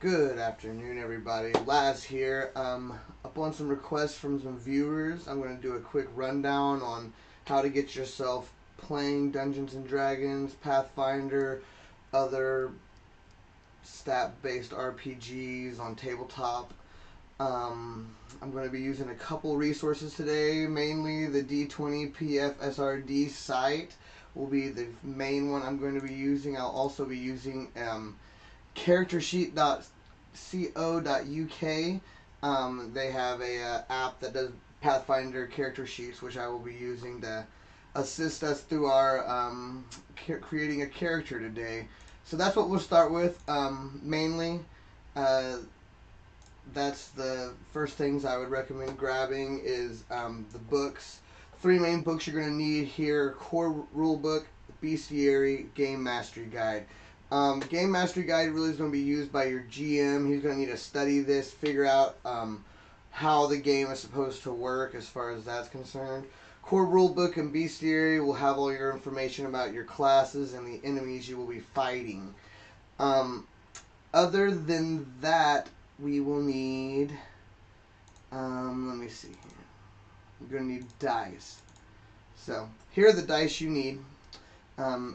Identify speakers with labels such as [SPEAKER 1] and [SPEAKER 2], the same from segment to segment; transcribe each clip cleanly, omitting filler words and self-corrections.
[SPEAKER 1] Good afternoon, everybody. Laz here. Upon some requests from some viewers, I'm going to do a quick rundown on how to get yourself playing Dungeons and Dragons, Pathfinder, other stat-based RPGs on tabletop. I'm going to be using a couple resources today, mainly the D20 PFSRD site will be the main one I'm going to be using. I'll also be using charactersheet.co.uk. They have a app that does Pathfinder character sheets, which I will be using to assist us through our creating a character today. So that's what we'll start with. Mainly, uh, that's the first things I would recommend grabbing is the books. Three main books you're going to need here: Core Rulebook, Bestiary, Game Mastery Guide. Game Mastery Guide really is going to be used by your GM. He's going to need to study this, figure out how the game is supposed to work as far as that's concerned. Core Rulebook and Bestiary will have all your information about your classes and the enemies you will be fighting. Other than that, we will need, let me see here. You're going to need dice. So, here are the dice you need.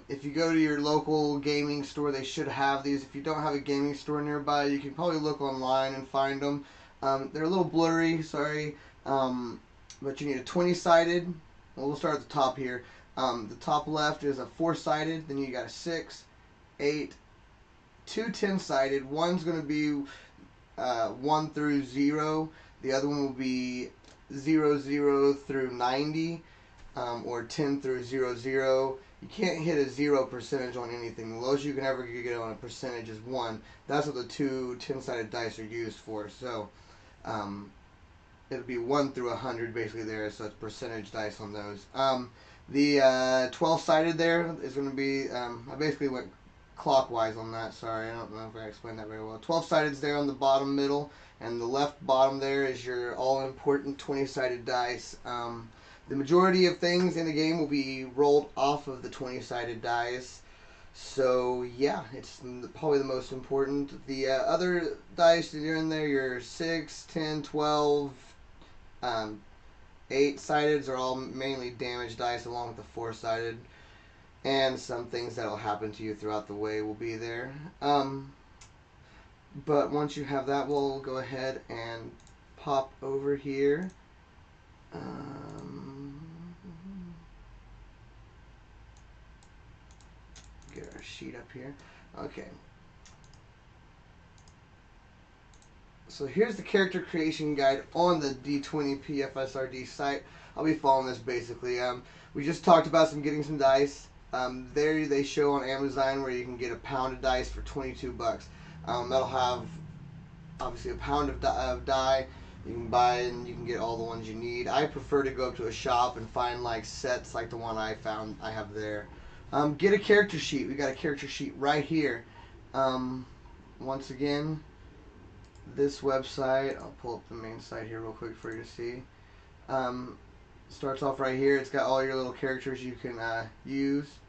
[SPEAKER 1] If you go to your local gaming store, they should have these. If you don't have a gaming store nearby, you can probably look online and find them. They're a little blurry, sorry, but you need a 20-sided. Well, we'll start at the top here. The top left is a 4-sided, then you got a 6, 8, two 10-sided. One's going to be 1 through 0. The other one will be 0 through 90, or 10 through 00. You can't hit a 0% on anything. The lowest you can ever get on a percentage is 1. That's what the two 10-sided dice are used for. So it'll be 1 through 100 basically there. So it's percentage dice on those. The 12-sided there is going to be, I basically went clockwise on that. Sorry, I don't know if I explained that very well. 12-sided is there on the bottom middle, and the left bottom there is your all-important 20-sided dice. The majority of things in the game will be rolled off of the 20-sided dice. So, yeah, it's probably the most important. The other dice that are in there, your 6, 10, 12, 8-sided are all mainly damage dice along with the 4-sided. And some things that will happen to you throughout the way will be there. But once you have that, we'll go ahead and pop over here. Get our sheet up here. Okay. So here's the character creation guide on the D20 PFSRD site. I'll be following this basically. We just talked about getting some dice. There they show on Amazon where you can get a pound of dice for $22. That'll have obviously a pound of die. You can buy and you can get all the ones you need. I prefer to go up to a shop and find like sets like the one I found I have there. Get a character sheet. We got a character sheet right here. Once again, this website, I'll pull up the main site here real quick for you to see. Starts off right here. It's got all your little characters you can use.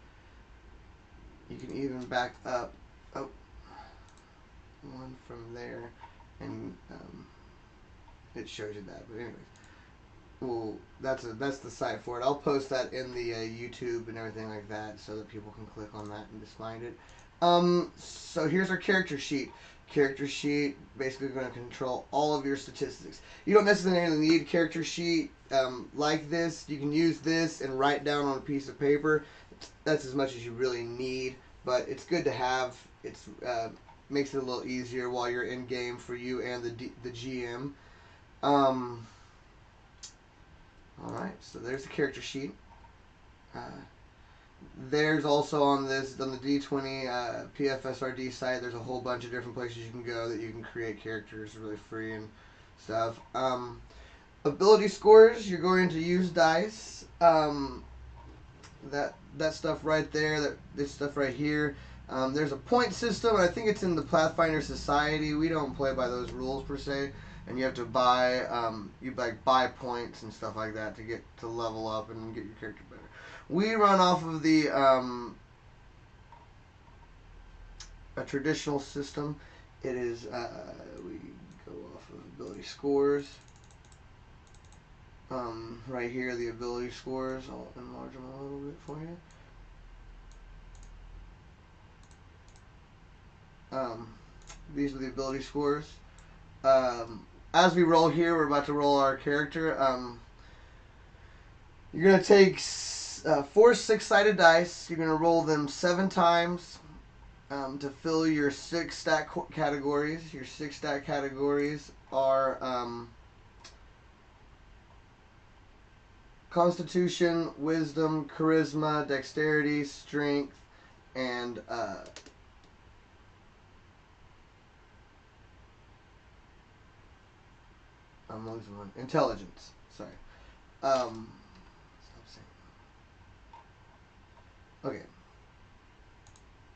[SPEAKER 1] You can even back up one from there, and it shows you that. But anyways, well, that's the site for it. I'll post that in the YouTube and everything like that, so that people can click on that and just find it. So here's our character sheet. Character sheet basically going to control all of your statistics. You don't necessarily need a character sheet like this. You can use this and write down on a piece of paper. That's as much as you really need, but it's good to have. It's makes it a little easier while you're in game for you and the GM. All right, so there's the character sheet. There's also on the D20 PFSRD site, there's a whole bunch of different places you can go that you can create characters really free and stuff. Ability scores, you're going to use dice. That stuff right there, this stuff right here. There's a point system, and I think it's in the Pathfinder Society. We don't play by those rules per se, and you have to buy buy points and stuff like that to get to level up and get your character better. We run off of the a traditional system. It is, we go off of ability scores. Right here, the ability scores. I'll enlarge them a little bit for you. These are the ability scores. As we roll here, we're about to roll our character. You're going to take 4 6-sided dice. You're going to roll them 7 times to fill your 6 stat categories. Your 6 stat categories are Constitution, Wisdom, Charisma, Dexterity, Strength, and I'm losing one. Intelligence. Sorry. Stop saying that. Okay.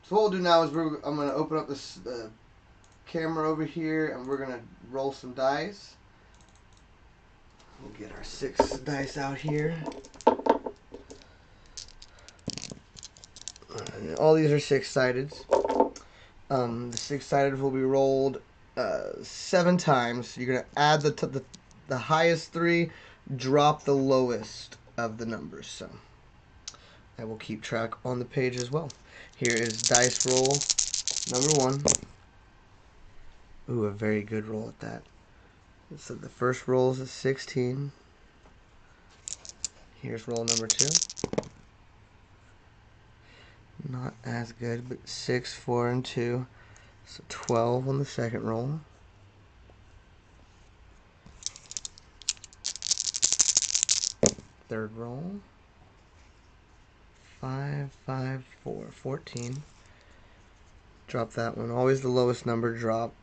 [SPEAKER 1] So what we'll do now is I'm going to open up this camera over here, and we're going to roll some dice. We'll get our 6 dice out here. All these are 6-sided. The 6-sided will be rolled 7 times. You're going to add the highest 3, drop the lowest of the numbers. So I will keep track on the page as well. Here is dice roll number 1. Ooh, a very good roll at that. So the first roll is a 16. Here's roll number 2. Not as good, but 6, 4, and 2. So 12 on the second roll. Third roll. 5, 5, 4, 14. Drop that one. Always the lowest number drop.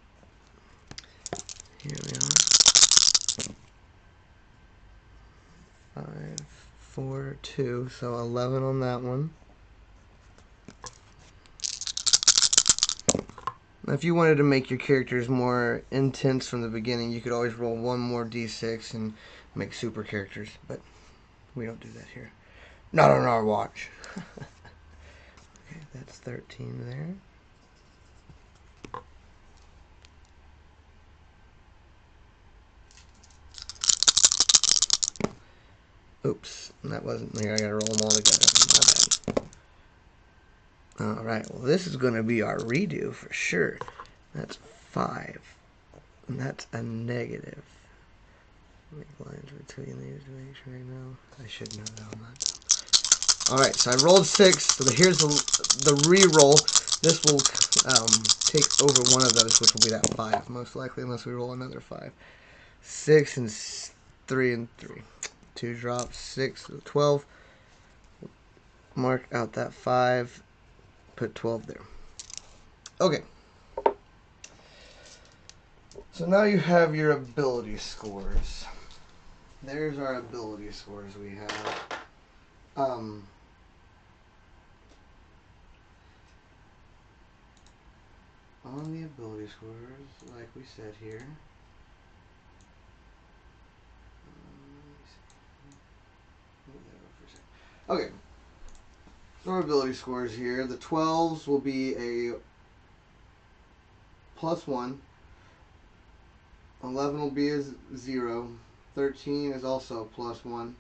[SPEAKER 1] Here we are. 5, 4, 2. So 11 on that one. Now, if you wanted to make your characters more intense from the beginning, you could always roll one more d6 and make super characters. But we don't do that here. Not on our watch. Okay, that's 13 there. Oops, that wasn't here. I gotta roll them all together. My bad. Alright, well, this is gonna be our redo for sure. That's 5. And that's a negative. Make lines between these to make sure I know. I should know that on that. Alright, so I rolled 6. So here's the re-roll. This will take over one of those, which will be that 5, most likely, unless we roll another 5. 6 and 3 and 3. 2 drops, 6, 12. Mark out that 5. Put 12 there. Okay. So now you have your ability scores. There's our ability scores we have. On the ability scores, like we said here. Okay. So our ability scores here. The 12s will be a +1. 11 will be a 0. 13 is also a +1.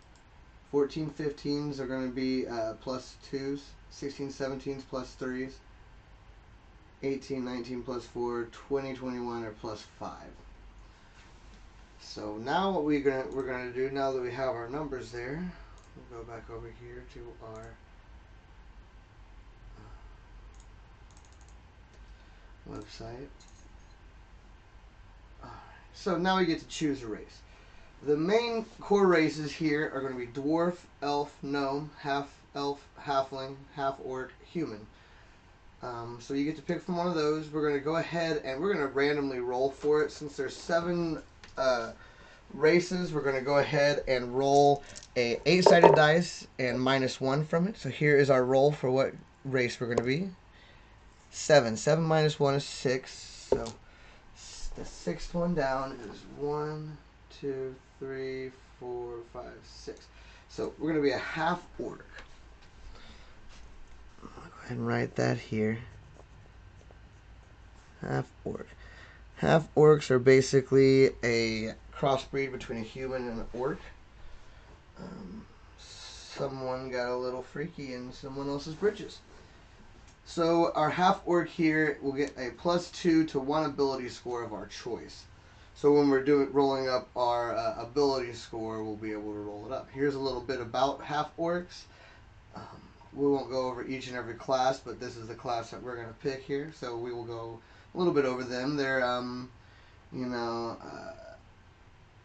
[SPEAKER 1] 14, 15s are going to be +2s. 16, 17s +3s. 18, 19 +4. 20, 21 are +5. So now what we're gonna do, now that we have our numbers there, we'll go back over here to our website. So now we get to choose a race. The main core races here are going to be dwarf, elf, gnome, half elf, halfling, half orc, human. So you get to pick from one of those. We're going to go ahead and we're going to randomly roll for it. Since there's 7 races, we're going to go ahead and roll a 8-sided dice and -1 from it. So here is our roll for what race we're going to be. 7. 7 minus 1 is 6. So the 6th one down is 1, 2, 3, 4, 5, 6. So we're going to be a half orc. I'll go ahead and write that here. Half orc. Half orcs are basically a crossbreed between a human and an orc. Someone got a little freaky in someone else's britches. So our half orc here will get a +2 to 1 ability score of our choice. So when we're rolling up our ability score, we'll be able to roll it up. Here's a little bit about half orcs. We won't go over each and every class, but this is the class that we're going to pick here. So we will go a little bit over them. They're,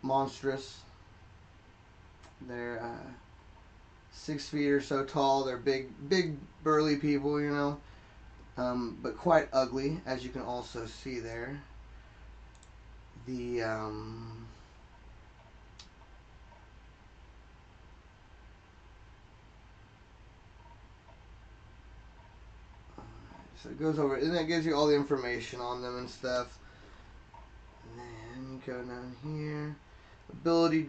[SPEAKER 1] monstrous. They're 6 feet or so tall. They're big, burly people, but quite ugly, as you can also see there. So it goes over, and that gives you all the information on them and stuff. And then you go down here, ability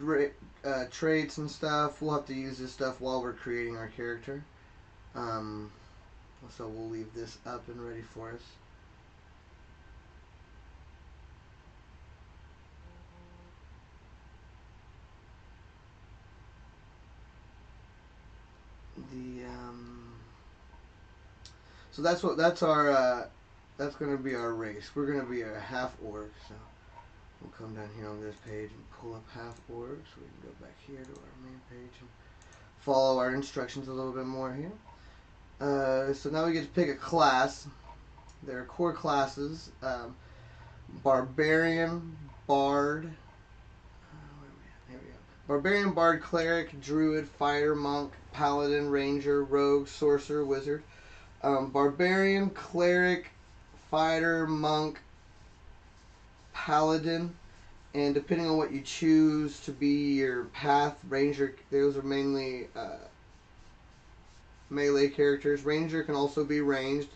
[SPEAKER 1] traits and stuff. We'll have to use this stuff while we're creating our character. So we'll leave this up and ready for us. So that's going to be our race. We're going to be a half orc. So we'll come down here on this page and pull up half orcs. We can go back here to our main page and follow our instructions a little bit more here. So now we get to pick a class. There are core classes: Barbarian, Bard. Here we go. Barbarian, Bard, Cleric, Druid, Fighter, Monk, Paladin, Ranger, Rogue, Sorcerer, Wizard. Barbarian, Cleric, Fighter, Monk, Paladin, and depending on what you choose to be your path, Ranger, those are mainly melee characters. Ranger can also be ranged.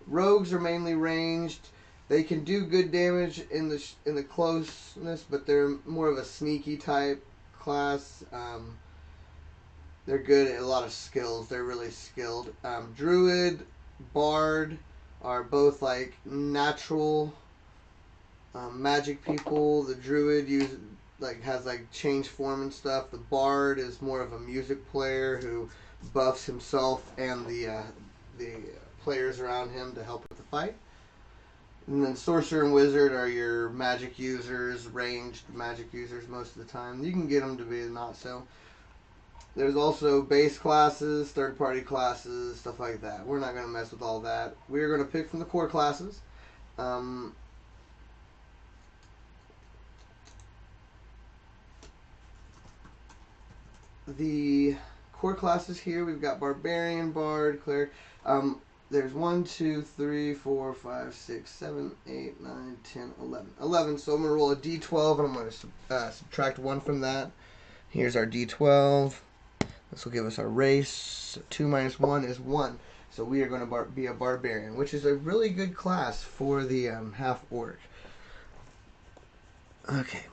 [SPEAKER 1] Rogues are mainly ranged. They can do good damage in the closeness, but they're more of a sneaky type class. They're good at a lot of skills. They're really skilled. Druid, Bard are both like natural magic people. The Druid has change form and stuff. The Bard is more of a music player who buffs himself and the players around him to help with the fight. And then Sorcerer and Wizard are your magic users, ranged magic users most of the time. You can get them to be not so. There's also base classes, third-party classes, stuff like that. We're not going to mess with all that. We're going to pick from the core classes. The core classes here, we've got Barbarian, Bard, Cleric. There's 1, 2, 3, 4, 5, 6, 7, 8, 9, 10, 11. 11, so I'm going to roll a d12 and I'm going to subtract 1 from that. Here's our d12. This will give us our race. So 2 minus 1 is 1. So we are going to be a Barbarian, which is a really good class for the half-orc. Okay.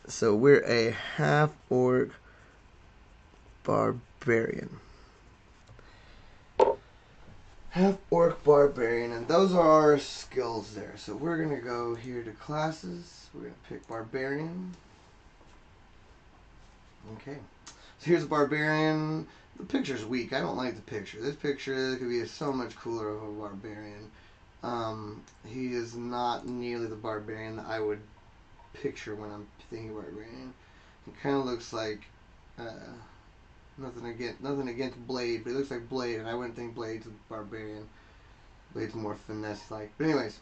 [SPEAKER 1] So we're a half-orc Barbarian. Half-orc Barbarian. And those are our skills there. So we're going to go here to classes. We're going to pick Barbarian. Okay. So here's a Barbarian. The picture's weak. I don't like the picture. This picture could be so much cooler of a Barbarian. He is not nearly the Barbarian that I would picture when I'm thinking Barbarian. He kind of looks like nothing against Blade, but he looks like Blade, and I wouldn't think Blade's a Barbarian. Blade's more finesse-like. But anyways,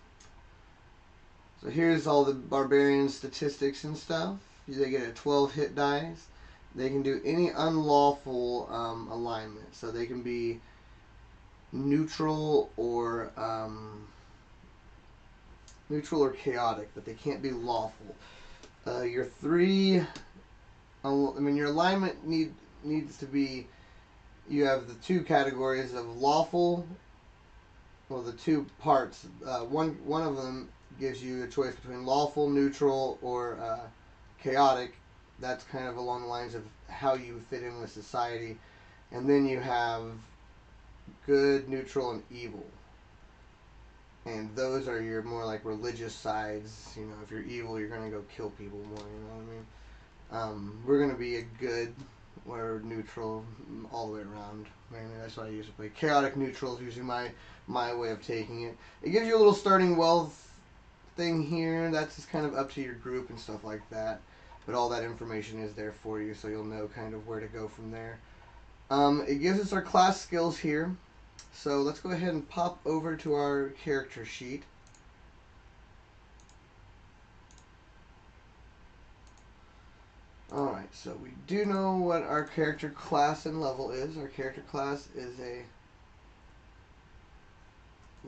[SPEAKER 1] so here's all the Barbarian statistics and stuff. They get a 12 hit dice. They can do any unlawful alignment. So they can be neutral or chaotic, but they can't be lawful. Your alignment needs to be. You have the 2 categories of lawful. Well, the 2 parts. One of them gives you a choice between lawful, neutral, or chaotic. That's kind of along the lines of how you fit in with society. And then you have good, neutral, and evil. And those are your more like religious sides. You know, if you're evil, you're gonna go kill people more. You know what I mean? We're gonna be a good or neutral all the way around. Mainly, that's what I usually play. Chaotic neutral is usually my way of taking it. It gives you a little starting wealth thing here. That's just kind of up to your group and stuff like that. But all that information is there for you, so you'll know kind of where to go from there. It gives us our class skills here. So let's go ahead and pop over to our character sheet. Alright, so we do know what our character class and level is. Our character class is a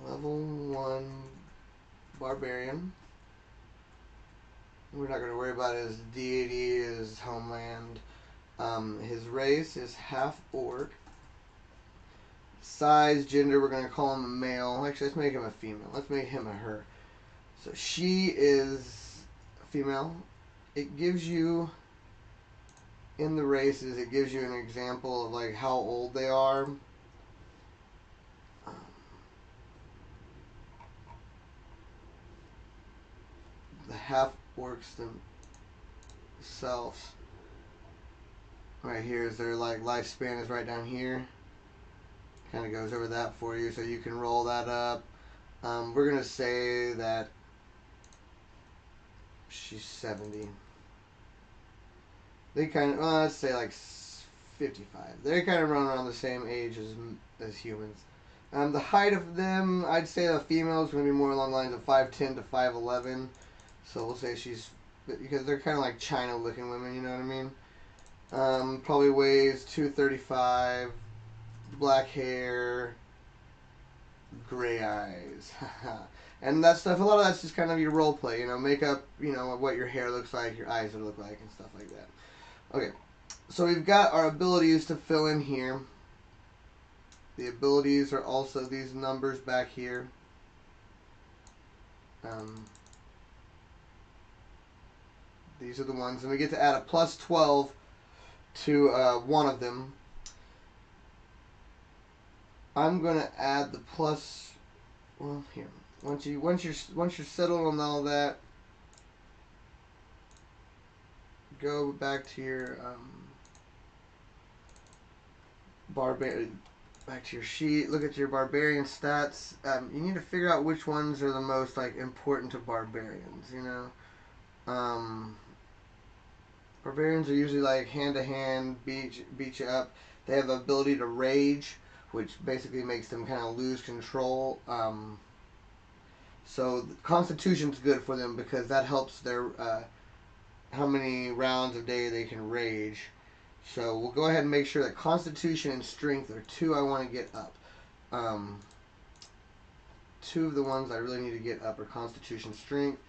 [SPEAKER 1] level 1 barbarian. We're not going to worry about his deity, his homeland. His race is half orc. Size, gender, we're going to call him a male. Actually, let's make him a female. Let's make him a her. So she is a female. It gives you, in the races, it gives you an example of like how old they are. The half orcs themselves. Right here is their like lifespan is right down here. Kind of goes over that for you, so you can roll that up. We're gonna say that she's 70. They kind of let's say like 55. They kind of run around the same age as humans. The height of them, I'd say the female is going to be more along the lines of 5'10" to 5'11". So we'll say she's, because they're kind of like China looking women, you know what I mean? Probably weighs 235, black hair, gray eyes. And that stuff, a lot of that's just kind of your role play, you know, make up, you know, what your hair looks like, your eyes would look like, and stuff like that. Okay, so we've got our abilities to fill in here. The abilities are also these numbers back here. These are the ones, and we get to add a plus 12 to one of them. I'm gonna add the plus. Well, here. Once you're settled on all that, go back to your back to your sheet. Look at your barbarian stats. You need to figure out which ones are the most like important to barbarians. You know, barbarians are usually like hand to hand, beat you up. They have the ability to rage, which basically makes them kind of lose control. So Constitution's good for them because that helps their how many rounds a day they can rage. So we'll go ahead and make sure that Constitution and Strength are two I want to get up. Two of the ones I really need to get up are Constitution, Strength.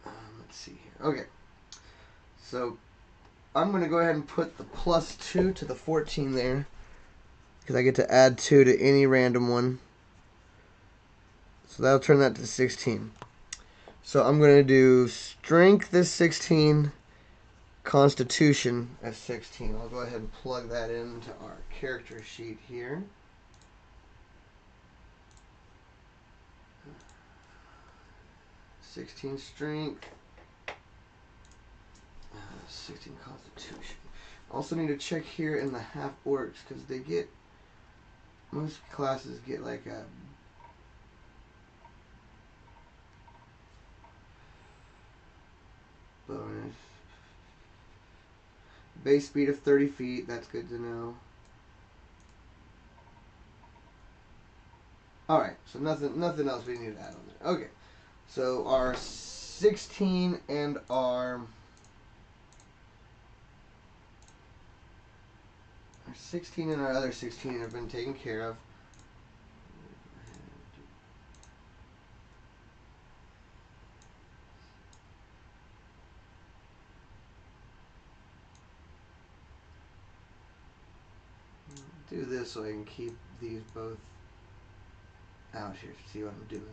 [SPEAKER 1] Let's see here. Okay. So I'm going to go ahead and put the plus 2 to the 14 there, because I get to add 2 to any random one. So that'll turn that to 16. So I'm going to do Strength as 16, Constitution as 16. I'll go ahead and plug that into our character sheet here. (16) Strength, 16 Constitution. Also need to check here in the half orcs, because they get, most classes get like a bonus. Base speed of 30 feet, that's good to know. Alright, so nothing else we need to add on there. Okay, so our 16 and our 16 and our other 16 have been taken care of. Do this so I can keep these both out here to see what I'm doing.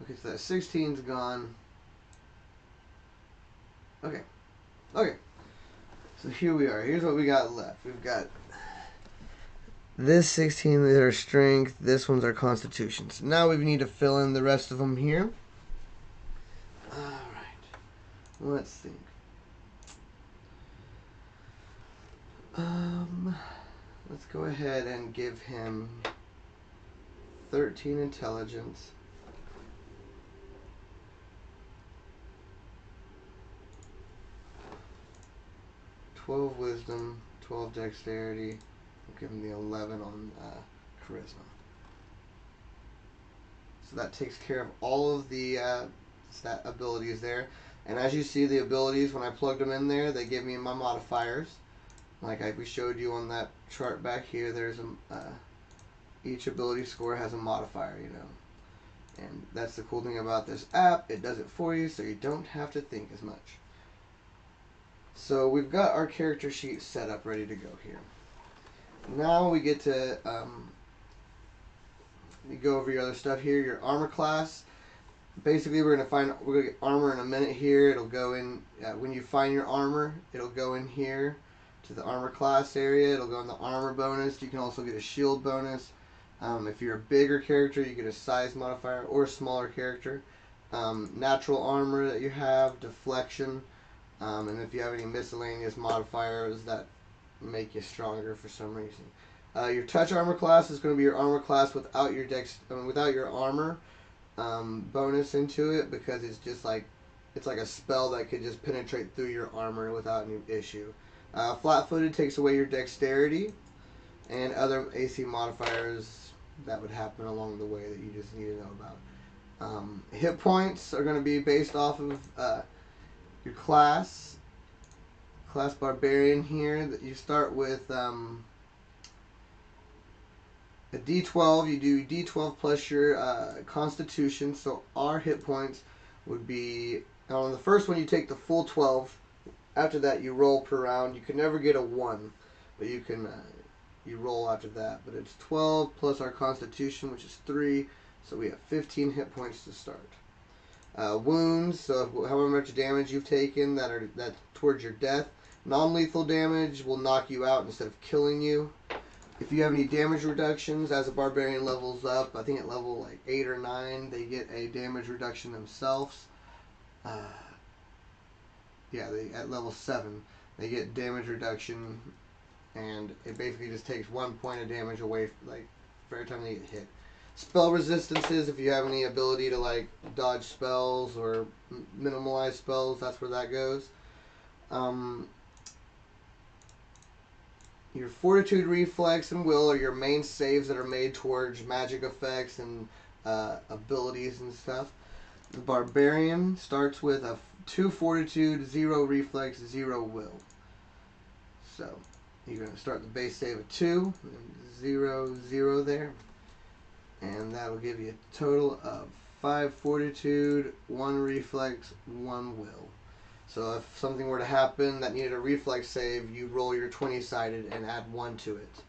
[SPEAKER 1] Okay, so that 16's gone. Okay. Okay. So here we are. Here's what we got left. We've got This 16 is our strength. This one's our constitution. So now we need to fill in the rest of them here. Alright. Let's think. Let's go ahead and give him 13 intelligence. 12 wisdom, 12 dexterity. We'll give him the 11 on charisma. So that takes care of all of the stat abilities there. And as you see, the abilities, when I plugged them in there, they give me my modifiers. Like we showed you on that chart back here, there's each ability score has a modifier, you know. And that's the cool thing about this app. It does it for you, so you don't have to think as much. So we've got our character sheet set up, ready to go here. Now we get to you go over your other stuff here. Your armor class. Basically, we're gonna get armor in a minute here. It'll go in when you find your armor. It'll go in here to the armor class area. It'll go in the armor bonus. You can also get a shield bonus. If you're a bigger character, you get a size modifier, or a smaller character. Natural armor that you have, deflection, and if you have any miscellaneous modifiers that make you stronger for some reason. Your touch armor class is going to be your armor class without your without your armor bonus into it, because it's just like a spell that could just penetrate through your armor without any issue. Flat-footed takes away your dexterity and other AC modifiers that would happen along the way that you just need to know about. Hit points are going to be based off of your class barbarian here. That you start with a D12. You do D12 plus your constitution. So our hit points would be, on the first one you take the full 12. After that you roll per round. You can never get a 1, but you can you roll after that. But it's 12 plus our constitution, which is 3. So we have 15 hit points to start. Wounds, so however much damage you've taken that's towards your death. Non-lethal damage will knock you out instead of killing you. If you have any damage reductions, as a barbarian levels up, I think at level like 8 or 9, they get a damage reduction themselves. At level 7, they get damage reduction, and it basically just takes 1 point of damage away, like, for every time they get hit. Spell resistances, if you have any ability to like dodge spells or minimalize spells, that's where that goes. Your fortitude, reflex, and will are your main saves that are made towards magic effects and abilities and stuff. The barbarian starts with a 2 fortitude, 0 reflex, 0 will. So you're going to start the base save at 2, and 0, 0 there. And that will give you a total of 5 fortitude, 1 reflex, 1 will. So if something were to happen that needed a reflex save, you roll your 20-sided and add 1 to it.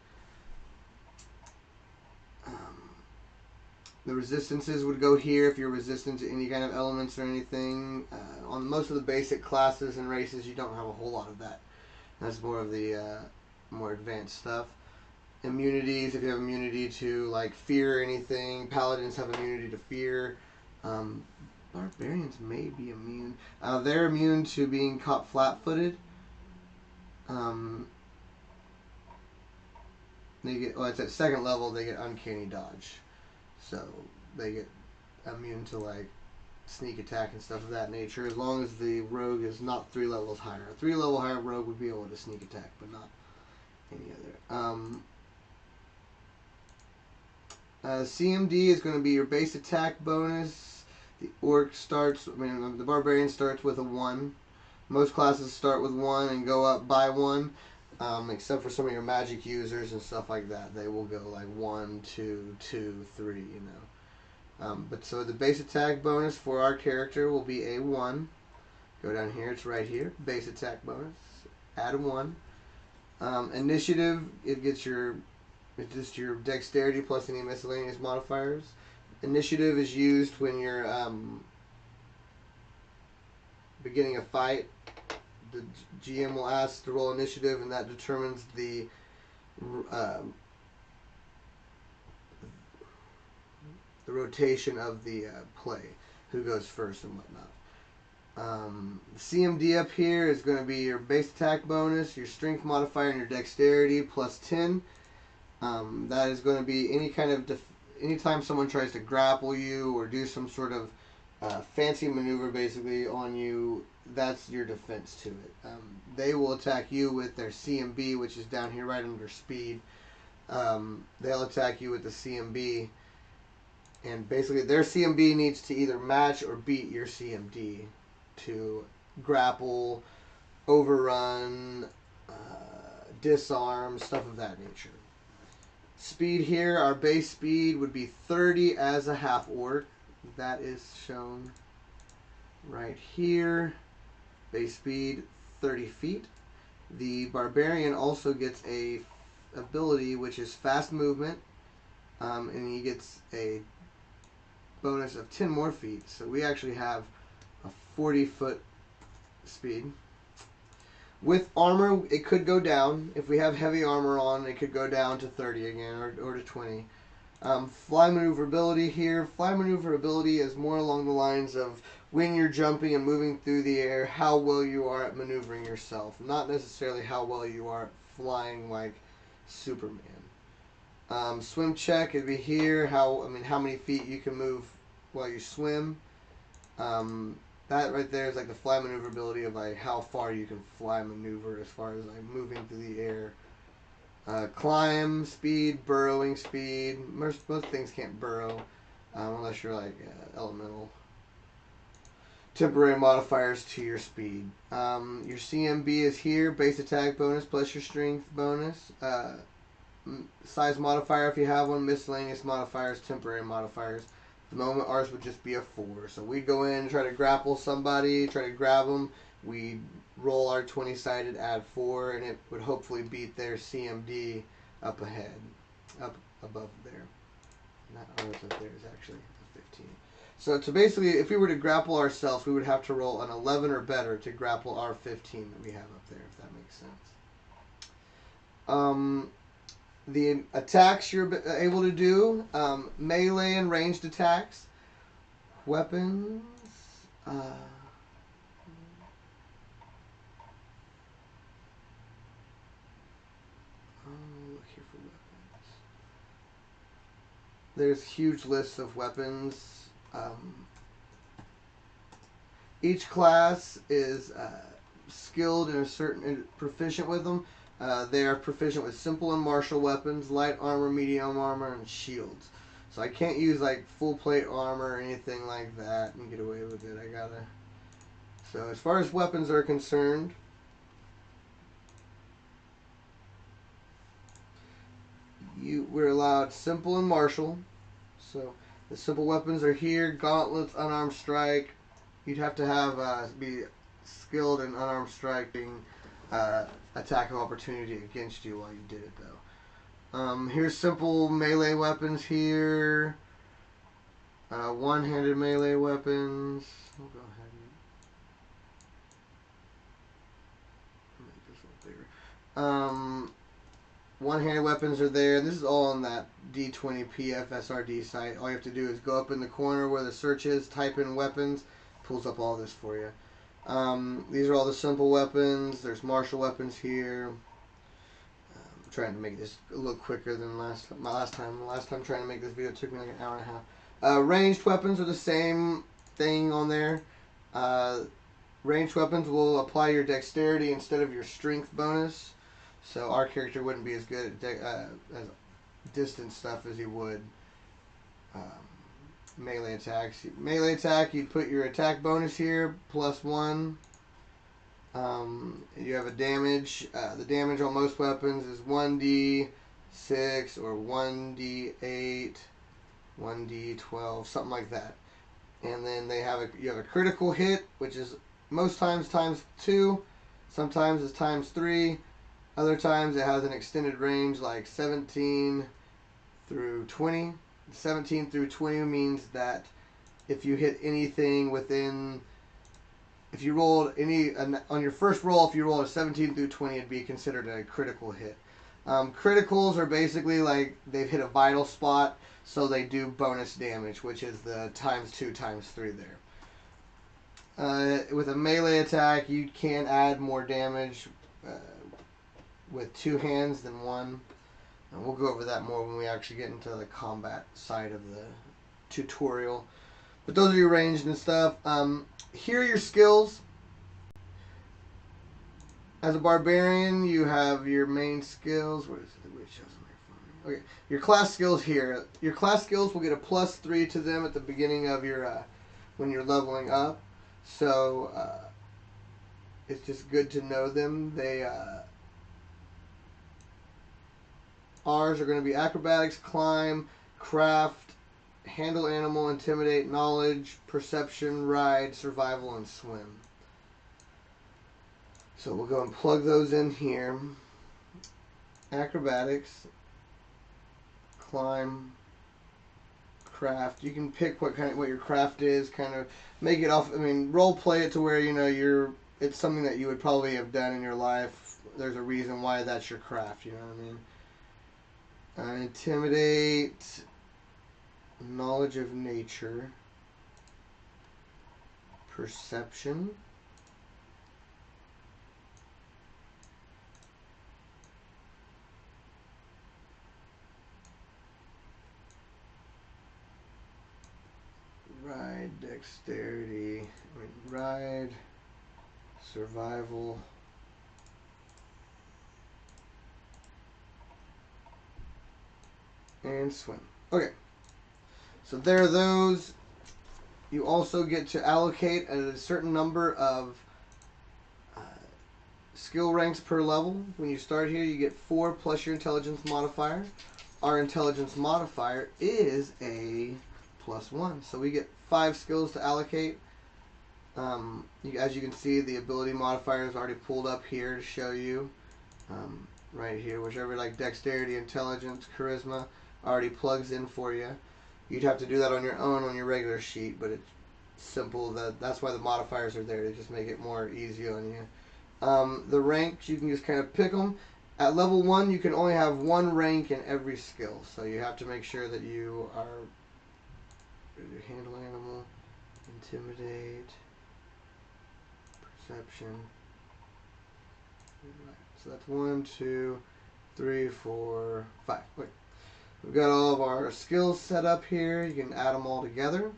[SPEAKER 1] The resistances would go here if you're resistant to any kind of elements or anything. On most of the basic classes and races, you don't have a whole lot of that. That's more of the more advanced stuff. Immunities, if you have immunity to like fear or anything. Paladins have immunity to fear. Barbarians may be immune. They're immune to being caught flat-footed. They get, well, it's at second level, they get uncanny dodge. So they get immune to like sneak attack and stuff of that nature, as long as the rogue is not 3 levels higher. A 3 level higher rogue would be able to sneak attack, but not any other. CMD is going to be your base attack bonus. The the barbarian starts with a 1. Most classes start with 1 and go up by 1, except for some of your magic users and stuff like that. They will go like 1, 2, 2, 3, you know. But so the base attack bonus for our character will be a 1. Go down here, it's right here. Base attack bonus. Add a 1. Initiative, it's just your dexterity plus any miscellaneous modifiers. Initiative is used when you're beginning a fight. The GM will ask to roll initiative, and that determines the the rotation of the play, who goes first and whatnot. CMD up here is going to be your base attack bonus, your strength modifier, and your dexterity plus 10. That is going to be any kind of anytime someone tries to grapple you or do some sort of fancy maneuver basically on you, that's your defense to it. They will attack you with their CMB, which is down here right under speed. They'll attack you with the CMB, and basically their CMB needs to either match or beat your CMD to grapple, overrun, disarm, stuff of that nature. Speed here, our base speed would be 30 as a half orc. That is shown right here. Base speed 30 feet. The barbarian also gets a ability which is fast movement, and he gets a bonus of 10 more feet. So we actually have a 40-foot speed. With armor, it could go down. If we have heavy armor on, it could go down to 30 again, or to 20. Fly maneuverability here. Fly maneuverability is more along the lines of when you're jumping and moving through the air, how well you are at maneuvering yourself. Not necessarily how well you are at flying like Superman. Swim check would be here. How many feet you can move while you swim. That right there is like the fly maneuverability of like how far you can fly maneuver as far as like moving through the air. Climb speed, burrowing speed. Most things can't burrow unless you're like elemental. Temporary modifiers to your speed. Your CMB is here. Base attack bonus plus your strength bonus. Size modifier if you have one. Miscellaneous modifiers, temporary modifiers. At the moment, ours would just be a 4. So we go in, try to grapple somebody, try to grab them. We roll our 20-sided, add 4, and it would hopefully beat their CMD up ahead, up above there. Not ours up there is actually a 15. So to basically, if we were to grapple ourselves, we would have to roll an 11 or better to grapple our 15 that we have up there, if that makes sense. The attacks you're able to do, melee and ranged attacks, weapons, look here for weapons. There's huge lists of weapons. Each class is skilled in a certain, proficient with them. They are proficient with simple and martial weapons, light armor, medium armor, and shields. So I can't use like full plate armor or anything like that and get away with it. I gotta. So as far as weapons are concerned, we're allowed simple and martial. So the simple weapons are here: gauntlets, unarmed strike. You'd have to have be skilled in unarmed striking. Attack of opportunity against you while you did it though. Here's simple melee weapons here. One-handed melee weapons. We'll go ahead and make this a little bigger. One-handed weapons are there. This is all on that D20 PFSRD site. All you have to do is go up in the corner where the search is, type in weapons, pulls up all this for you. These are all the simple weapons. There's martial weapons here. I'm trying to make this a little quicker than last time. Last time trying to make this video took me like an hour and a half. Ranged weapons are the same thing on there. Ranged weapons will apply your dexterity instead of your strength bonus. So our character wouldn't be as good at as distance stuff as he would melee attacks. Melee attack, you'd put your attack bonus here, +1. You have a damage. The damage on most weapons is 1d6 or 1d8, 1d12, something like that. And then you have a critical hit, which is most times ×2, sometimes it's ×3. Other times it has an extended range like 17 through 20. 17 through 20 means that if you hit anything within, if you rolled on your first roll, if you rolled a 17 through 20, it'd be considered a critical hit. Criticals are basically like they've hit a vital spot, so they do bonus damage, which is the ×2 ×3 there. With a melee attack, you can add more damage with 2 hands than 1. And we'll go over that more when we actually get into the combat side of the tutorial. But those are your ranged and stuff. Here are your skills. As a barbarian, you have your main skills. What is it? Okay, your class skills here. Your class skills will get a +3 to them at the beginning of your when you're leveling up. So it's just good to know them. They ours are going to be acrobatics, climb, craft, handle animal, intimidate, knowledge, perception, ride, survival, and swim. So we'll go and plug those in here. Acrobatics, climb, craft. You can pick what your craft is, kind of make it off. I mean, role play it to where it's something that you would probably have done in your life. There's a reason why that's your craft. You know what I mean? Intimidate, knowledge of nature, perception. Ride, dexterity, ride, survival, and swim. Okay, so there are those. You also get to allocate a certain number of skill ranks per level. When you start here, you get 4 plus your intelligence modifier. Our intelligence modifier is a +1, so we get 5 skills to allocate. As you can see, the ability modifier is already pulled up here to show you. Right here, whichever, like dexterity, intelligence, charisma, already plugs in for you. You'd have to do that on your own on your regular sheet, but it's simple. That's why the modifiers are there, to just make it more easy on you. The ranks, you can just kind of pick them. At level 1, you can only have 1 rank in every skill, so you have to make sure that you are handle animal, intimidate, perception. Right. So that's 1, 2, 3, 4, 5. Wait. We've got all of our skills set up here. You can add them all together.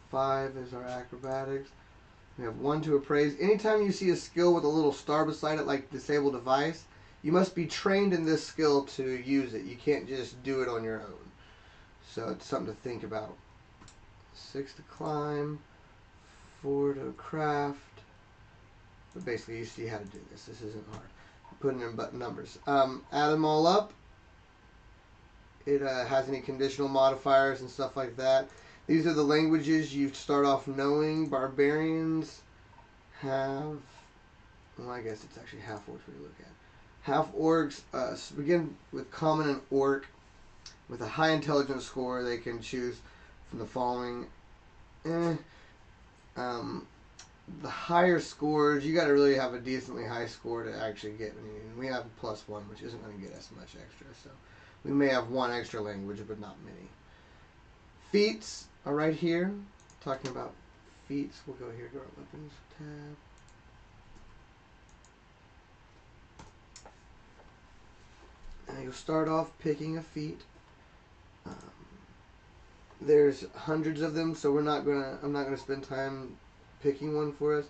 [SPEAKER 1] 5 is our acrobatics. We have 1 to appraise. Anytime you see a skill with a little star beside it, like disable device, you must be trained in this skill to use it. You can't just do it on your own. So it's something to think about. 6 to climb, 4 to craft. But basically, you see how to do this. This isn't hard. Putting in button numbers. Add them all up. It has any conditional modifiers and stuff like that. These are the languages you start off knowing. Barbarians have, well, I guess it's actually half orcs we look at. Half orcs begin with common and orc. With a high intelligence score, they can choose from the following. The higher scores, you got to really have a decently high score to actually get. I mean, we have a +1, which isn't going to get us much extra. So we may have 1 extra language, but not many. Feats are right here. Talking about feats, we'll go here to our weapons tab. And you'll start off picking a feat. There's hundreds of them, so I'm not gonna spend time picking one for us.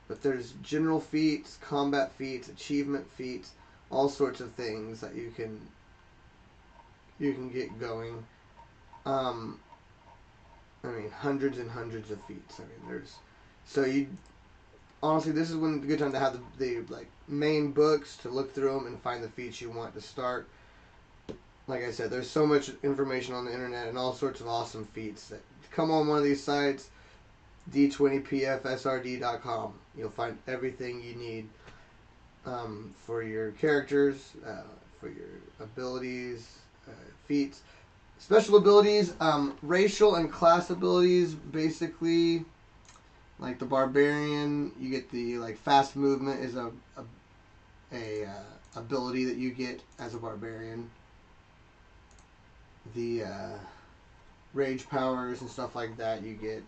[SPEAKER 1] But there's general feats, combat feats, achievement feats, all sorts of things that you can get going. I mean, hundreds and hundreds of feats. I mean, honestly, this is when a good time to have the main books to look through them and find the feats you want to start. Like I said, there's so much information on the internet and all sorts of awesome feats that come on one of these sites, d20pfsrd.com. You'll find everything you need for your characters, for your abilities, feats, special abilities, racial and class abilities. Basically, like the barbarian, you get the fast movement is a a ability that you get as a barbarian. The rage powers and stuff like that you get.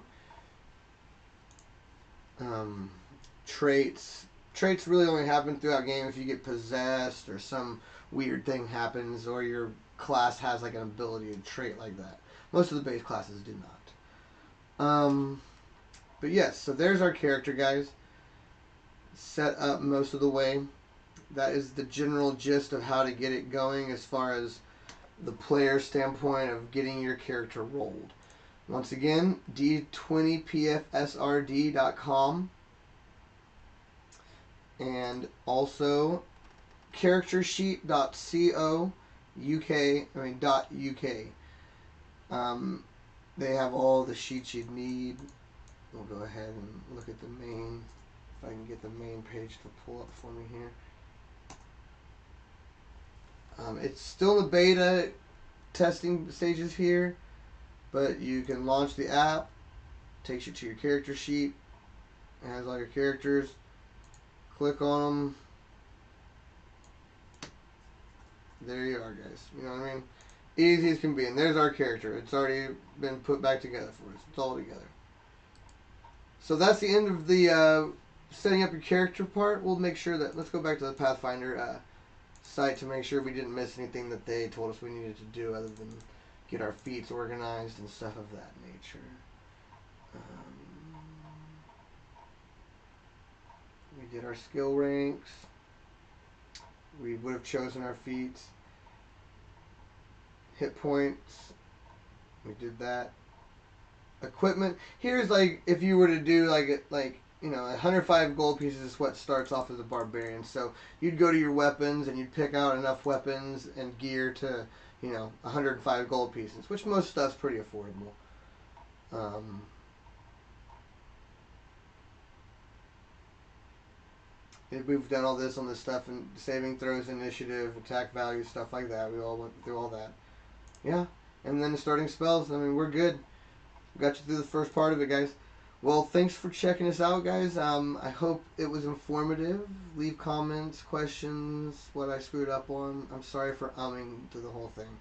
[SPEAKER 1] Traits. Traits really only happen throughout game if you get possessed or some weird thing happens or your class has like an ability to trait like that. Most of the base classes do not. But yes, so there's our character, guys. Set up most of the way. That is the general gist of how to get it going as far as the player standpoint of getting your character rolled. Once again, d20pfsrd.com, and also charactersheet.co .uk. They have all the sheets you'd need. We'll go ahead and look at the main, if I can get the main page to pull up for me here. It's still in the beta testing stages here, but you can launch the app. Takes you to your character sheet. It has all your characters. Click on them. There you are, guys. You know what I mean? Easy as can be. And there's our character. It's already been put back together for us. It's all together. So that's the end of the setting up your character part. We'll make sure that, let's go back to the Pathfinder site to make sure we didn't miss anything that they told us we needed to do other than get our feats organized and stuff of that nature. We did our skill ranks. We would have chosen our feats. Hit points. We did that. Equipment. Here's like if you were to do like 105 gold pieces is what starts off as a barbarian. So you'd go to your weapons and you'd pick out enough weapons and gear to 105 gold pieces, which most stuff's pretty affordable. We've done all this on this stuff and saving throws, initiative, attack value, stuff like that. We all went through all that. Yeah, and then the starting spells. I mean, we're good. Got you through the first part of it, guys. Well, thanks for checking us out, guys. I hope it was informative. Leave comments, questions, what I screwed up on. I'm sorry for umming to the whole thing.